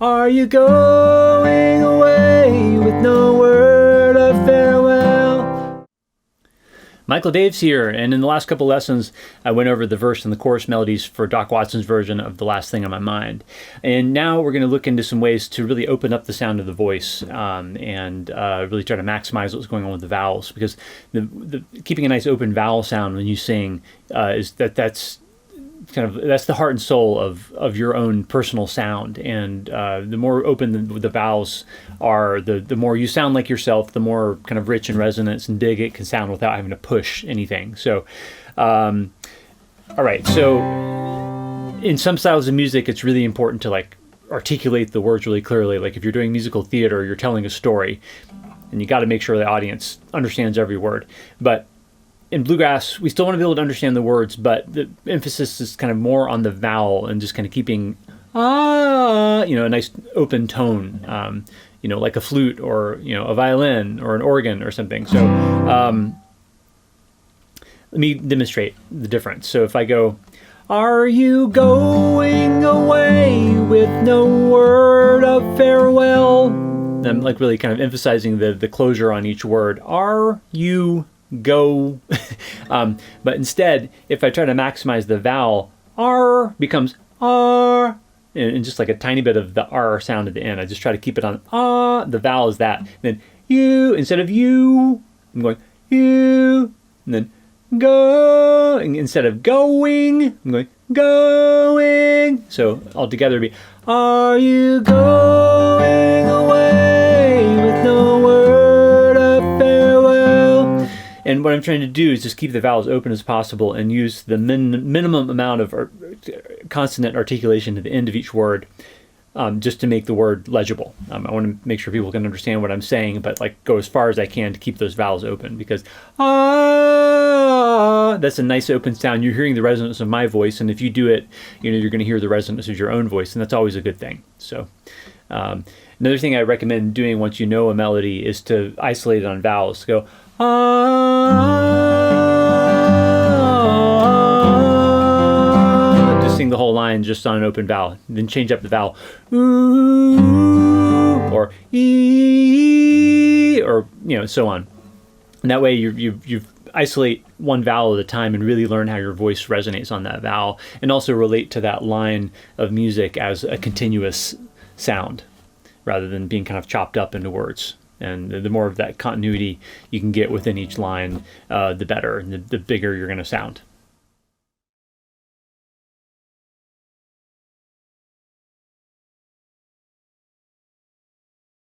Are you going away with no word of farewell? Michael Daves here, and in the last couple lessons I went over the verse and the chorus melodies for Doc Watson's version of The Last Thing on My Mind. And now we're going to look into some ways to really open up the sound of the voice and really try to maximize what's going on with the vowels, because keeping a nice open vowel sound when you sing that's the heart and soul of your own personal sound. And the more open the vowels are, the more you sound like yourself, the more kind of rich and resonance and big it can sound without having to push anything. So all right, so in some styles of music it's really important to like articulate the words really clearly. Like if you're doing musical theater, you're telling a story, and you got to make sure the audience understands every word. But in bluegrass, we still want to be able to understand the words, but the emphasis is kind of more on the vowel and just kind of keeping, a nice open tone, like a flute or, a violin or an organ or something. So let me demonstrate the difference. So if I go, are you going away with no word of farewell? I'm like really kind of emphasizing the closure on each word. Are you go? But instead, if I try to maximize the vowel, R becomes R, and just like a tiny bit of the R sound at the end. I just try to keep it on ah. The vowel is that. Then you, instead of you, I'm going you, and then go, and instead of going, I'm going going. So altogether it'd be, are you going away with no word of farewell? And what I'm trying to do is just keep the vowels open as possible and use the minimum amount of consonant articulation at the end of each word, just to make the word legible. I want to make sure people can understand what I'm saying, but like go as far as I can to keep those vowels open, because that's a nice open sound. You're hearing the resonance of my voice, and if you do it, you're going to hear the resonance of your own voice, and that's always a good thing. So another thing I recommend doing once you know a melody is to isolate it on vowels. Go just sing the whole line just on an open vowel. Then change up the vowel, ooh, or e, or so on. And that way you isolate one vowel at a time and really learn how your voice resonates on that vowel, and also relate to that line of music as a continuous sound rather than being kind of chopped up into words. And the more of that continuity you can get within each line, the better, and the bigger you're going to sound.